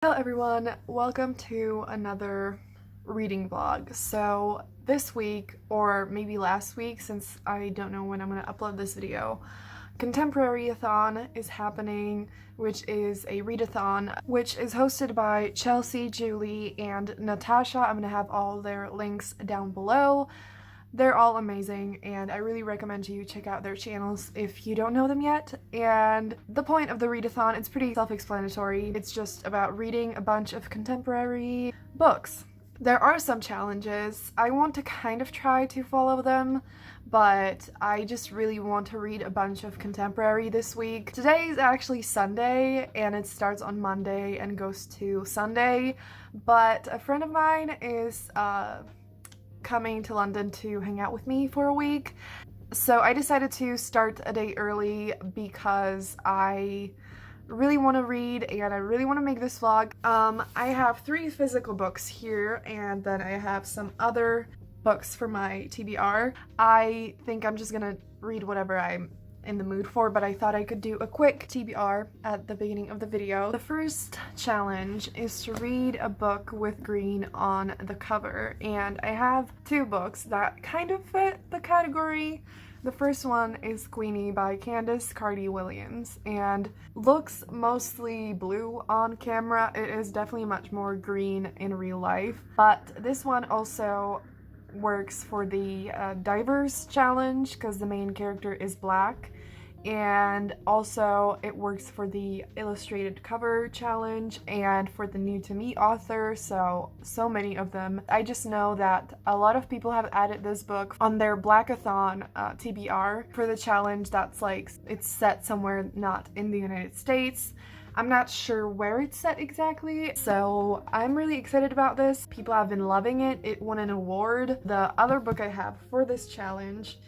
Hello everyone, welcome to another reading vlog. So this week, or maybe last week since I don't know when I'm going to upload this video, Contemporaryathon is happening, which is a readathon, which is hosted by Chelsea, Julie, and Natasha. I'm going to have all their links down below. They're all amazing, and I really recommend you check out their channels if you don't know them yet. And the point of the readathon, it's pretty self-explanatory. It's just about reading a bunch of contemporary books. There are some challenges. I want to kind of try to follow them, but I just really want to read a bunch of contemporary this week. Today is actually Sunday, and it starts on Monday and goes to Sunday, but a friend of mine is coming to London to hang out with me for a week. So I decided to start a day early because I really want to read and I really want to make this vlog. I have 3 physical books here, and then I have some other books for my TBR. I think I'm just gonna read whatever I'm in the mood for, but I thought I could do a quick TBR at the beginning of the video. The first challenge is to read a book with green on the cover, and I have 2 books that kind of fit the category. The first one is Queenie by Candace Carty Williams, and looks mostly blue on camera. It is definitely much more green in real life, but this one also works for the diverse challenge because the main character is black, and also it works for the illustrated cover challenge and for the new to me author, so many of them. I just know that a lot of people have added this book on their Blackathon TBR for the challenge that's like, it's set somewhere not in the United States. I'm not sure where it's set exactly, so I'm really excited about this. People have been loving it. It won an award. The other book I have for this challenge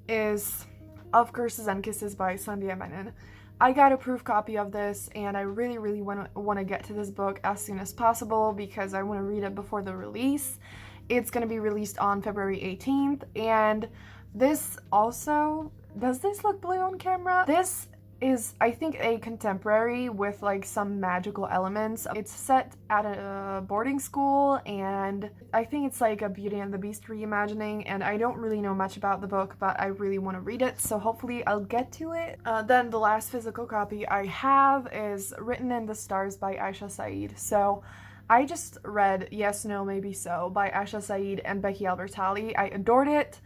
is Of Curses and Kisses by Sandhya Menon. I got a proof copy of this, and I really want to get to this book as soon as possible because I want to read it before the release. It's going to be released on February 18th, and this also, does this look blue on camera? This is, I think, a contemporary with like some magical elements. It's set at a boarding school, and I think it's like a Beauty and the Beast reimagining, and I don't really know much about the book, but I really want to read it, so hopefully I'll get to it. Then the last physical copy I have is Written in the Stars by Aisha Saeed. So I just read Yes, No, Maybe So by Aisha Saeed and Becky Albertalli. I adored it.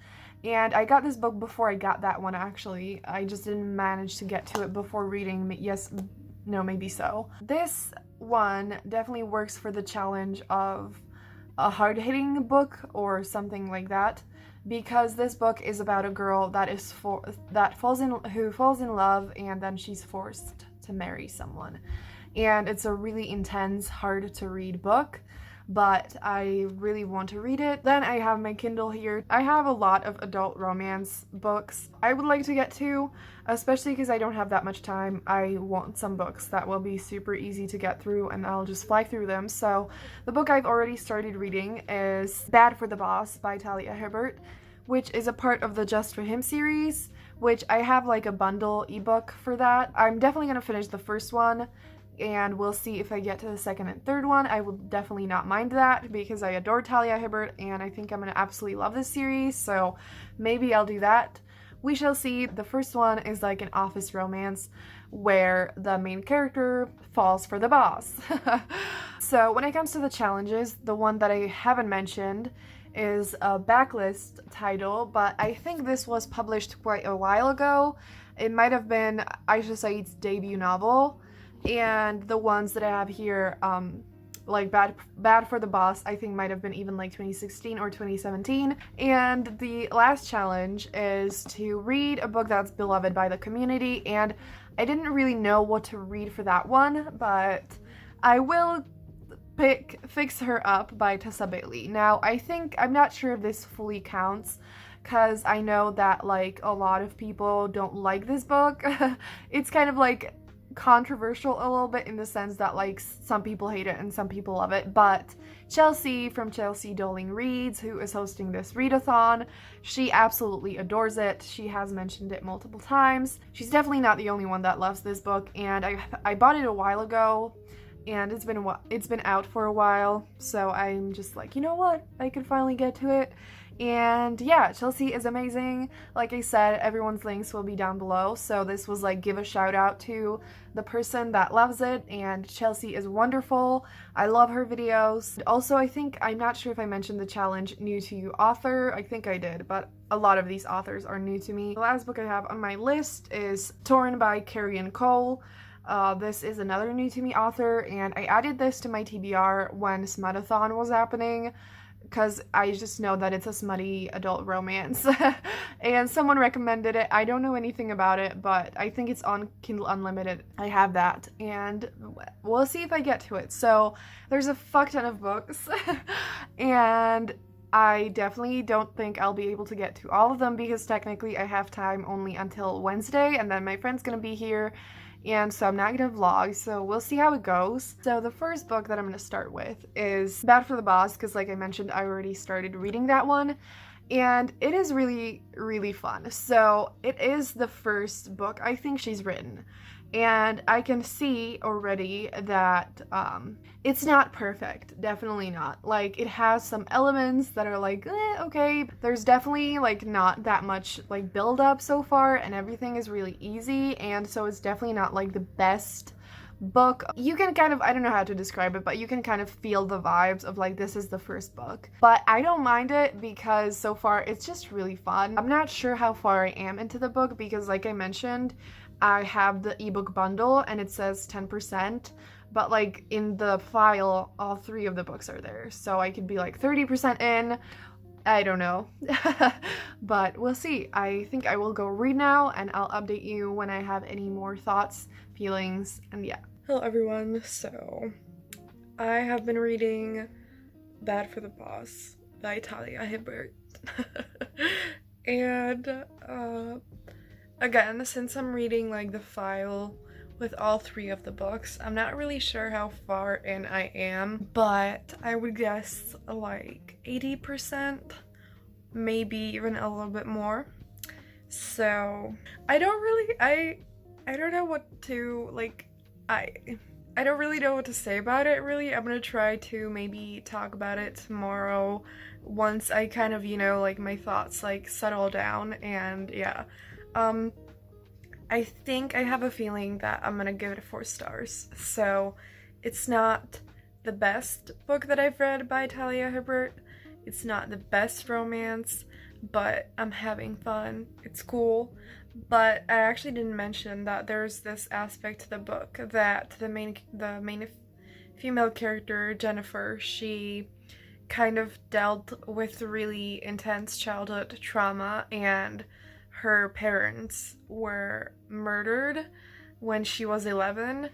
And I got this book before I got that one, actually. I just didn't manage to get to it before reading Yes, No, Maybe So. This one definitely works for the challenge of a hard-hitting book or something like that, because this book is about a girl who falls in love, and then she's forced to marry someone. And it's a really intense, hard-to-read book, but I really want to read it. Then I have my Kindle here. I have a lot of adult romance books I would like to get to, especially because I don't have that much time. I want some books that will be super easy to get through, and I'll just fly through them. So the book I've already started reading is Bad for the Boss by Talia Hibbert, which is a part of the Just for Him series, which I have like a bundle ebook for that. I'm definitely gonna finish the first one, and we'll see if I get to the second and third one. I will definitely not mind that because I adore Talia Hibbert, and I think I'm gonna absolutely love this series, so maybe I'll do that. We shall see. The first one is like an office romance where the main character falls for the boss. So when it comes to the challenges, the one that I haven't mentioned is a backlist title, but I think this was published quite a while ago. It might have been Aisha Saeed's debut novel. And the ones that I have here, like Bad for the Boss, I think might have been even like 2016 or 2017. And the last challenge is to read a book that's beloved by the community, and I didn't really know what to read for that one, but I will pick Fix Her Up by Tessa Bailey. Now, I'm not sure if this fully counts, because I know that like a lot of people don't like this book. It's kind of like controversial a little bit in the sense that like some people hate it and some people love it, but Chelsea from Chelsea Doling Reads, who is hosting this readathon, she absolutely adores it. She has mentioned it multiple times. She's definitely not the only one that loves this book, and I bought it a while ago and it's been out for a while, so I'm just like, you know what, I can finally get to it. And yeah, Chelsea is amazing. Like I said, everyone's links will be down below, so this was like give a shout out to the person that loves it, and Chelsea is wonderful. I love her videos. Also, I'm not sure if I mentioned the challenge new to you author. I think I did, but a lot of these authors are new to me. The last book I have on my list is Torn by Carrie and Cole. This is another new to me author, and I added this to my TBR when Smutathon was happening, because I just know that it's a smutty adult romance. And someone recommended it. I don't know anything about it, but I think it's on Kindle Unlimited. I have that, and we'll see if I get to it. So there's a fuck ton of books, and I definitely don't think I'll be able to get to all of them, because technically I have time only until Wednesday, and then my friend's gonna be here, and so I'm not gonna vlog, so we'll see how it goes. So the first book that I'm gonna start with is Bad for the Boss, because like I mentioned, I already started reading that one, and it is really, really fun. So it is the first book I think she's written, and I can see already that it's not perfect, definitely not. Like, it has some elements that are like, okay. There's definitely like not that much like build up so far, and everything is really easy, and so it's definitely not like the best book. You can kind of, I don't know how to describe it, but you can kind of feel the vibes of like, this is the first book. But I don't mind it, because so far it's just really fun. I'm not sure how far I am into the book, because like I mentioned, I have the ebook bundle and it says 10%, but like in the file, all 3 of the books are there. So I could be like 30% in, I don't know. But we'll see. I think I will go read now, and I'll update you when I have any more thoughts, feelings, and yeah. Hello everyone, so I have been reading Bad for the Boss by Talia Hibbert. And again, since I'm reading like the file with all 3 of the books, I'm not really sure how far in I am, but I would guess like 80%, maybe even a little bit more. So I don't know what to like, I don't really know what to say about it, really. I'm gonna try to maybe talk about it tomorrow once I kind of, you know, like my thoughts like settle down, and yeah. I think I have a feeling that I'm gonna give it 4 stars. So it's not the best book that I've read by Talia Hibbert. It's not the best romance, but I'm having fun. It's cool. But I actually didn't mention that there's this aspect to the book that the main female character, Jennifer, she kind of dealt with really intense childhood trauma, and her parents were murdered when she was 11,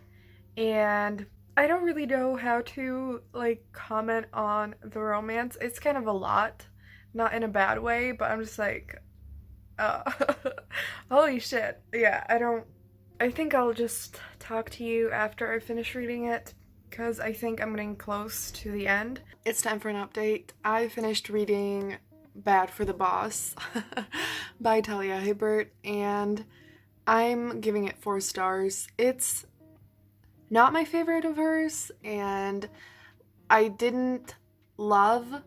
and I don't really know how to like comment on the romance. It's kind of a lot, not in a bad way, but I'm just like, holy shit. Yeah, I think I'll just talk to you after I finish reading it, because I think I'm getting close to the end. It's time for an update. I finished reading Bad for the Boss by Talia Hibbert, and I'm giving it 4 stars. It's not my favorite of hers, and I didn't love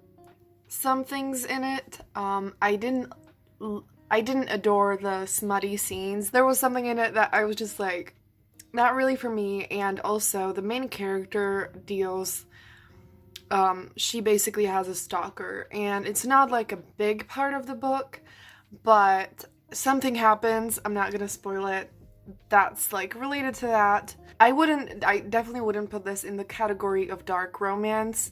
some things in it. I didn't adore the smutty scenes. There was something in it that I was just like, not really for me. And also the main character deals, she basically has a stalker, and it's not like a big part of the book, but something happens, I'm not gonna spoil it, that's like related to that. I definitely wouldn't put this in the category of dark romance,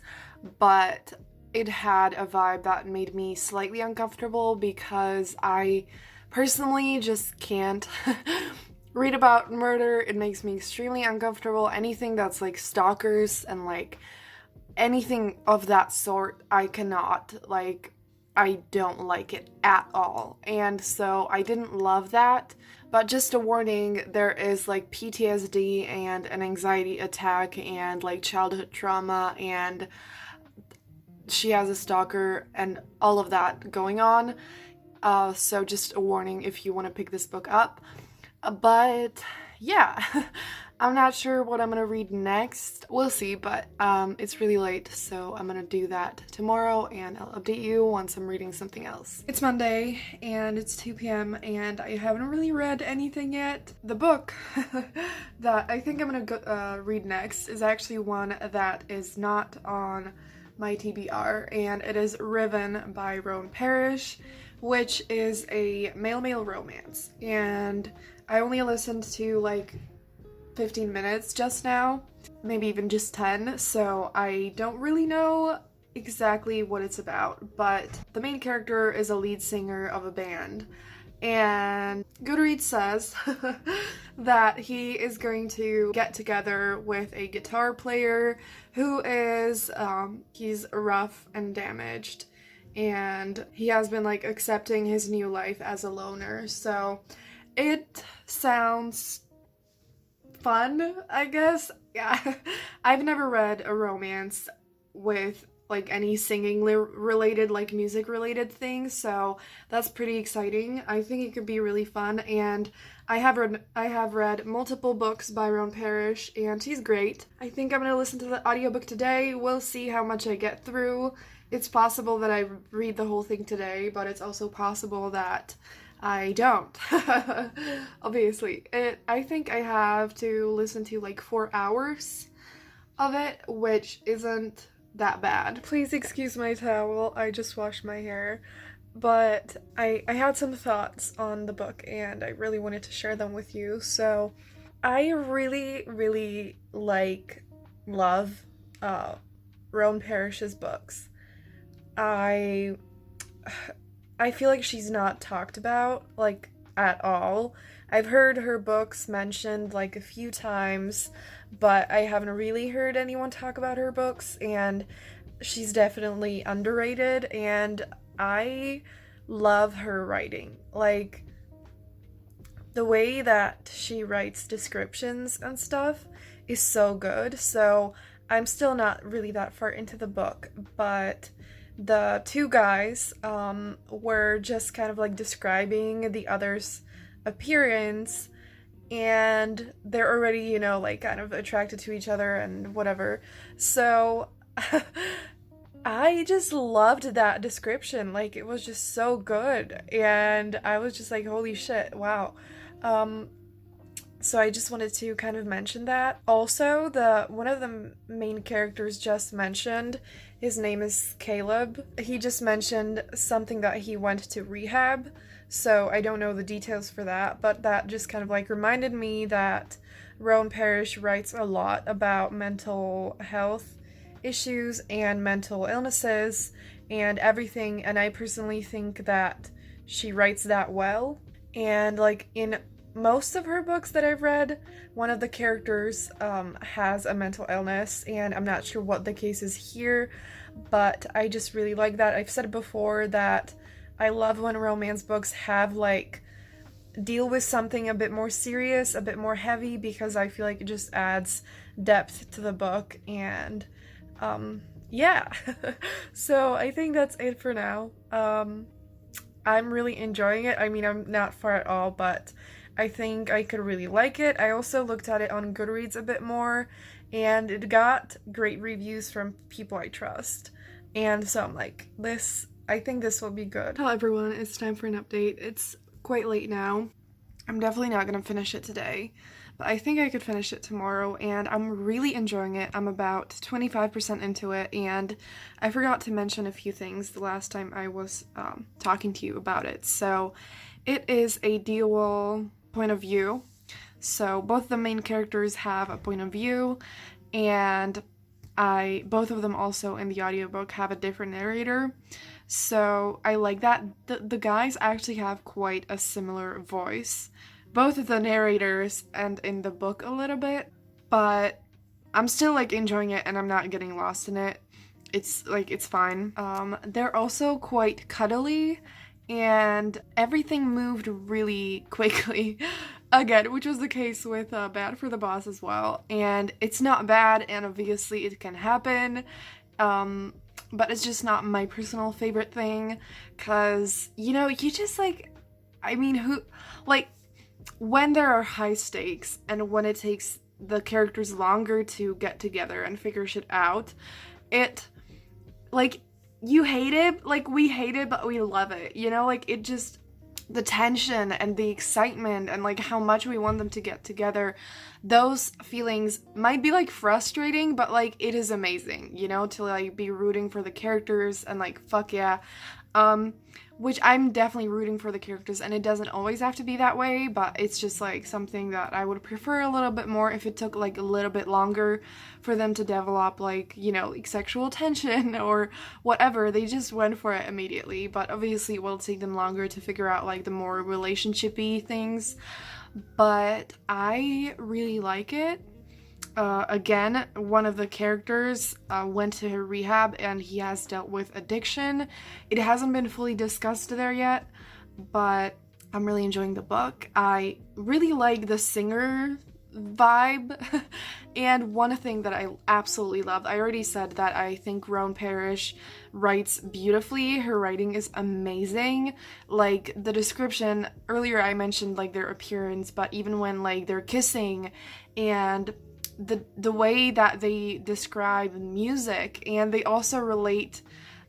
but it had a vibe that made me slightly uncomfortable, because I personally just can't read about murder. It makes me extremely uncomfortable. Anything that's like stalkers and like anything of that sort, I cannot, like, I don't like it at all. And so I didn't love that. But just a warning, there is like PTSD and an anxiety attack and like childhood trauma, and she has a stalker and all of that going on. So just a warning if you want to pick this book up. But yeah, I'm not sure what I'm gonna read next. We'll see, but it's really late, so I'm gonna do that tomorrow and I'll update you once I'm reading something else. It's Monday and it's 2 p.m. and I haven't really read anything yet. The book that I think I'm gonna read next is actually one that is not on my TBR, and it is Riven by Rowan Parrish, which is a male-male romance. And I only listened to like 15 minutes just now, maybe even just 10, so I don't really know exactly what it's about, but the main character is a lead singer of a band, and Goodreads says that he is going to get together with a guitar player who is, he's rough and damaged, and he has been like accepting his new life as a loner, so it sounds fun, I guess. Yeah, I've never read a romance with like any singing related, like music related things, so that's pretty exciting. I think it could be really fun, and I have read multiple books by Rowan Parrish, and she's great. I think I'm gonna listen to the audiobook today. We'll see how much I get through. It's possible that I read the whole thing today, but it's also possible that I don't. Obviously. I think I have to listen to like 4 hours of it, which isn't that bad. Please excuse my towel, I just washed my hair. But I had some thoughts on the book and I really wanted to share them with you. So I really love Rowan Parrish's books. I feel like she's not talked about, like, at all. I've heard her books mentioned, like, a few times, but I haven't really heard anyone talk about her books, and she's definitely underrated, and I love her writing. Like, the way that she writes descriptions and stuff is so good, so I'm still not really that far into the book, but the two guys were just kind of like describing the other's appearance, and they're already, you know, like kind of attracted to each other and whatever. So I just loved that description. Like, it was just so good, and I was just like, holy shit, wow. So I just wanted to kind of mention that. Also, one of the main characters just mentioned, his name is Caleb. He just mentioned something that he went to rehab, so I don't know the details for that, but that just kind of like reminded me that Rowan Parrish writes a lot about mental health issues and mental illnesses and everything, and I personally think that she writes that well. And like in most of her books that I've read, one of the characters has a mental illness, and I'm not sure what the case is here, but I just really like that. I've said before that I love when romance books have like deal with something a bit more serious, a bit more heavy, because I feel like it just adds depth to the book, and yeah. So I think that's it for now. I'm really enjoying it. I mean, I'm not far at all, but I think I could really like it. I also looked at it on Goodreads a bit more, and it got great reviews from people I trust. And so I'm like, I think this will be good. Hello everyone, it's time for an update. It's quite late now. I'm definitely not gonna finish it today, but I think I could finish it tomorrow, and I'm really enjoying it. I'm about 25% into it, and I forgot to mention a few things the last time I was talking to you about it. So it is a dual point of view. So both the main characters have a point of view, and both of them also in the audiobook have a different narrator. So I like that. The guys actually have quite a similar voice, both of the narrators and in the book a little bit, but I'm still like enjoying it and I'm not getting lost in it. It's like, it's fine. They're also quite cuddly, and everything moved really quickly. Again, which was the case with Bad for the Boss as well. And it's not bad, and obviously it can happen, but it's just not my personal favorite thing, because, you know, you just like, I mean, when there are high stakes and when it takes the characters longer to get together and figure shit out. It, like, you hate it, like, we hate it, but we love it, you know? Like, it just, the tension and the excitement and, like, how much we want them to get together, those feelings might be, like, frustrating, but, like, it is amazing, you know, to, like, be rooting for the characters and, like, fuck yeah. Which I'm definitely rooting for the characters, and it doesn't always have to be that way, but it's just, like, something that I would prefer a little bit more if it took, like, a little bit longer for them to develop, like, you know, like, sexual tension or whatever. They just went for it immediately, but obviously it will take them longer to figure out, like, the more relationship-y things, but I really like it. Again, one of the characters went to rehab and he has dealt with addiction. It hasn't been fully discussed there yet, but I'm really enjoying the book. I really like the singer vibe, and one thing that I absolutely loved, I already said that I think Roan Parrish writes beautifully. Her writing is amazing. Like, the description, earlier I mentioned, like, their appearance, but even when, like, they're kissing and the way that they describe music, and they also relate,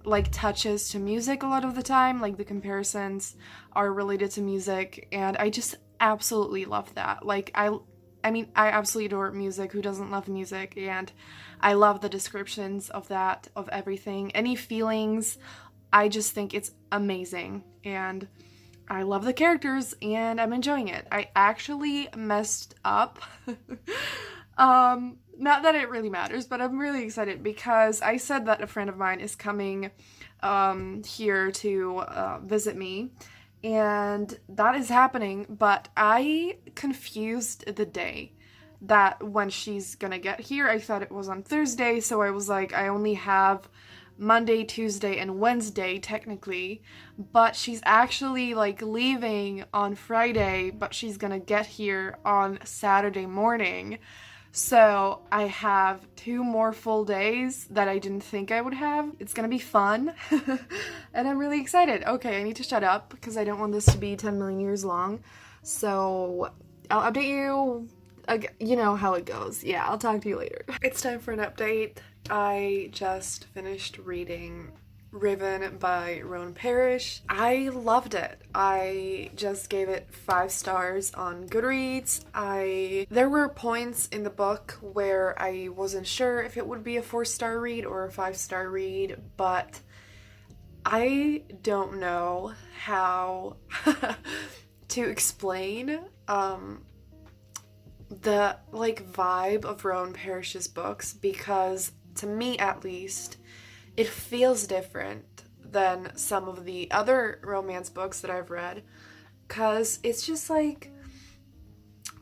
like, touches to music a lot of the time, like, the comparisons are related to music, and I just absolutely love that. Like, I mean, I absolutely adore music. Who doesn't love music? And I love the descriptions of that, of everything. Any feelings, I just think it's amazing, and I love the characters, and I'm enjoying it. I actually messed up. Not that it really matters, but I'm really excited because I said that a friend of mine is coming here to visit me, and that is happening, but I confused the day that when she's gonna get here. I thought it was on Thursday, so I was like, I only have Monday, Tuesday, and Wednesday technically, but she's actually, like, leaving on Friday, but she's gonna get here on Saturday morning. So I have 2 more full days that I didn't think I would have. It's gonna be fun, and I'm really excited. Okay, I need to shut up because I don't want this to be 10 million years long. So I'll update you. You know how it goes. Yeah, I'll talk to you later. It's time for an update. I just finished reading Riven by Roan Parrish. I loved it. I just gave it 5 stars on Goodreads. There were points in the book where I wasn't sure if it would be a 4-star read or a 5-star read, but I don't know how to explain the, like, vibe of Roan Parrish's books, because to me at least, it feels different than some of the other romance books that I've read, because it's just, like,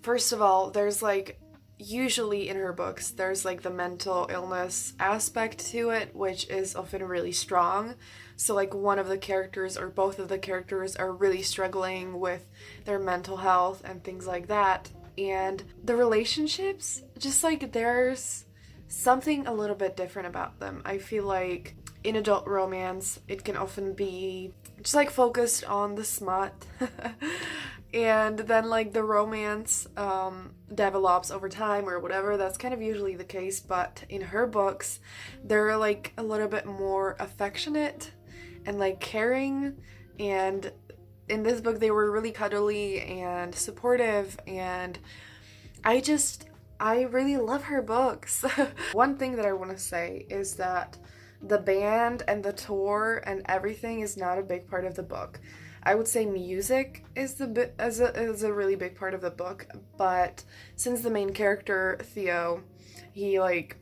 first of all, there's, like, usually in her books, there's, like, the mental illness aspect to it, which is often really strong. So, like, one of the characters or both of the characters are really struggling with their mental health and things like that. And the relationships, just, like, there's something a little bit different about them. I feel like in adult romance, it can often be just, like, focused on the smut. And then, like, the romance develops over time or whatever. That's kind of usually the case. But in her books, they're, like, a little bit more affectionate and, like, caring. And in this book, they were really cuddly and supportive. And I really love her books. One thing that I want to say is that the band and the tour and everything is not a big part of the book. I would say music is a really big part of the book, but since the main character, Theo, he, like,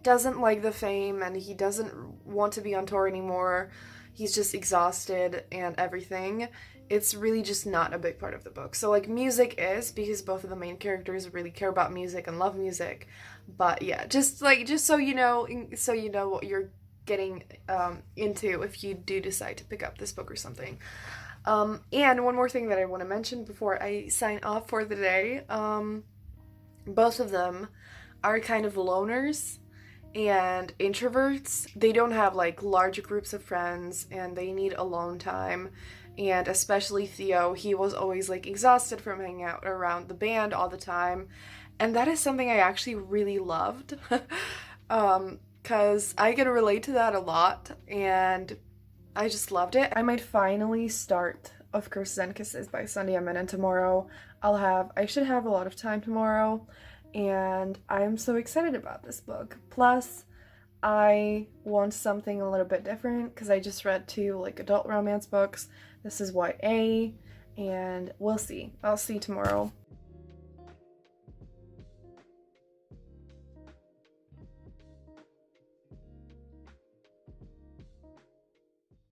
doesn't like the fame and he doesn't want to be on tour anymore, he's just exhausted and everything, it's really just not a big part of the book. So, like, music is, because both of the main characters really care about music and love music. But yeah, just so you know what you're getting into if you do decide to pick up this book or something. And one more thing that I want to mention before I sign off for the day, both of them are kind of loners and introverts. They don't have, like, large groups of friends, and they need alone time. And especially Theo, he was always, like, exhausted from hanging out around the band all the time. And that is something I actually really loved. Because I can relate to that a lot, and I just loved it. I might finally start Of Curses and Kisses by Sunday Amin, and tomorrow I should have a lot of time tomorrow, and I'm so excited about this book. Plus, I want something a little bit different because I just read 2 like adult romance books. This is YA, and we'll see. I'll see tomorrow.